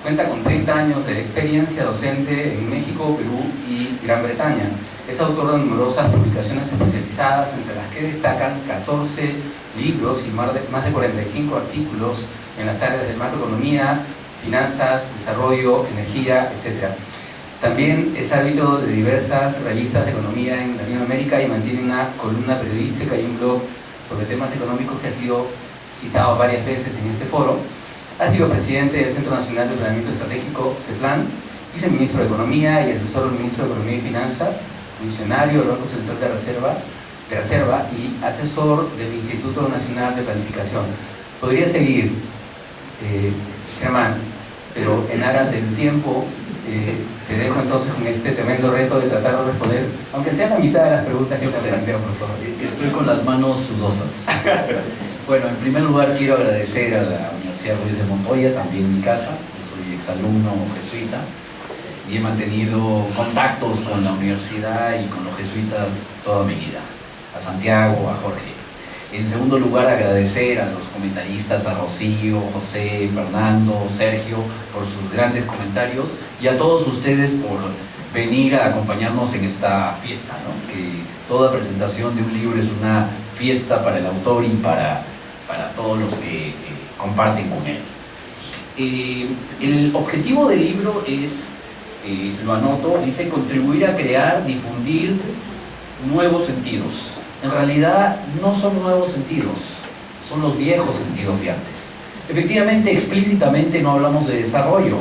Cuenta con 30 años de experiencia docente en México, Perú y Gran Bretaña. Es autor de numerosas publicaciones especializadas, entre las que destacan 14 libros y más de 45 artículos en las áreas de macroeconomía, finanzas, desarrollo, energía, etc. También es árbitro de diversas revistas de economía en Latinoamérica y mantiene una columna periodística y un blog sobre temas económicos que ha sido citado varias veces en este foro. Ha sido presidente del Centro Nacional de Planeamiento Estratégico, CEPLAN, viceministro de Economía y asesor del ministro de Economía y Finanzas, funcionario del Banco Central de Reserva y asesor del Instituto Nacional de Planificación. Podría seguir, Germán, pero en aras del tiempo te dejo entonces con este tremendo reto de tratar de responder, aunque sea la mitad de las preguntas que te planteo, profesor. Estoy con las manos sudosas. Bueno, en primer lugar quiero agradecer a la Universidad Ruiz de Montoya, también mi casa. Yo soy exalumno jesuita y he mantenido contactos con la universidad y con los jesuitas toda mi vida. A Santiago, a Jorge. En segundo lugar, agradecer a los comentaristas, a Rocío, José, Fernando, Sergio, por sus grandes comentarios y a todos ustedes por venir a acompañarnos en esta fiesta, ¿no? Que toda presentación de un libro es una fiesta para el autor y para todos los que comparten con él. El objetivo del libro es, lo anoto, dice contribuir a crear, difundir nuevos sentidos. En realidad no son nuevos sentidos, son los viejos sentidos de antes. Efectivamente, explícitamente no hablamos de desarrollo.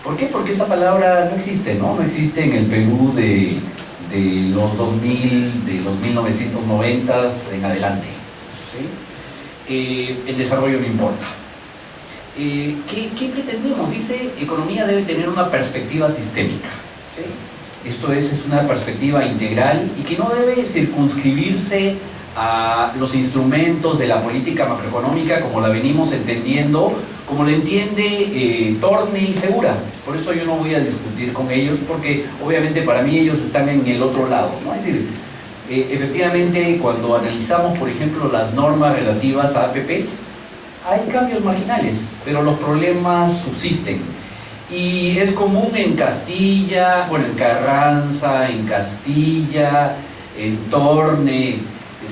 ¿Por qué? Porque esa palabra no existe, ¿no? No existe en el Perú de los 2000, de los 1990s en adelante. ¿Sí? El desarrollo no importa. ¿Qué pretendemos? Dice, economía debe tener una perspectiva sistémica. ¿Sí? Esto es una perspectiva integral y que no debe circunscribirse a los instrumentos de la política macroeconómica como la venimos entendiendo, como la entiende Torne y Segura. Por eso yo no voy a discutir con ellos, porque obviamente para mí ellos están en el otro lado, ¿no? Es decir, efectivamente cuando analizamos, por ejemplo, las normas relativas a APPs, hay cambios marginales, pero los problemas subsisten. Y es común en Castilla, bueno, en Carranza, en Castilla, en Torne,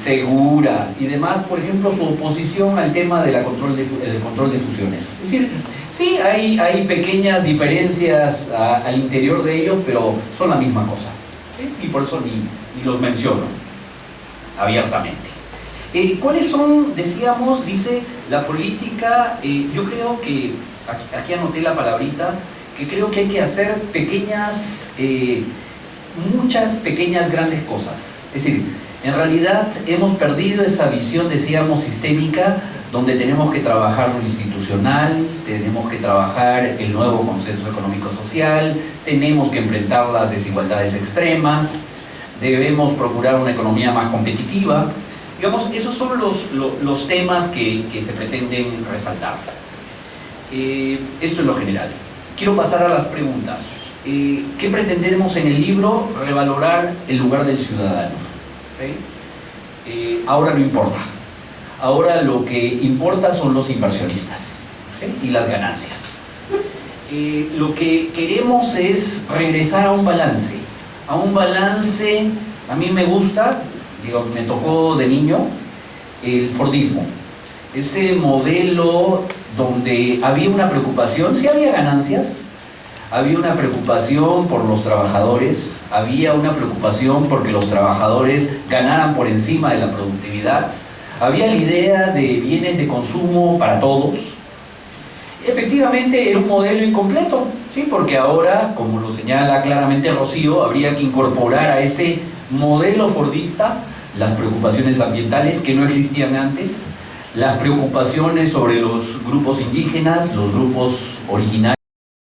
Segura y demás, por ejemplo, su oposición al tema del control de fusiones. Es decir, sí, hay pequeñas diferencias al interior de ellos, pero son la misma cosa. ¿Sí? Y por eso ni los menciono abiertamente. ¿Cuáles son, decíamos, dice, la política? Yo creo que, aquí anoté la palabrita, que creo que hay que hacer muchas pequeñas grandes cosas. Es decir, en realidad hemos perdido esa visión, decíamos, sistémica, donde tenemos que trabajar lo institucional, tenemos que trabajar el nuevo consenso económico-social, tenemos que enfrentar las desigualdades extremas, debemos procurar una economía más competitiva. Digamos, esos son los temas que se pretenden resaltar. Esto es lo general. Quiero pasar a las preguntas. ¿Qué pretendemos en el libro? Revalorar el lugar del ciudadano. ¿Okay? Ahora no importa. Ahora lo que importa son los inversionistas, ¿sí? Y las ganancias. Lo que queremos es regresar a un balance. A mí me gusta, digo, me tocó de niño, el Fordismo. Ese modelo donde había una preocupación, sí había ganancias, había una preocupación por los trabajadores, había una preocupación porque los trabajadores ganaran por encima de la productividad, había la idea de bienes de consumo para todos. Efectivamente era un modelo incompleto, ¿sí? Porque ahora, como lo señala claramente Rocío, habría que incorporar a ese modelo fordista las preocupaciones ambientales que no existían antes, las preocupaciones sobre los grupos indígenas, los grupos originarios.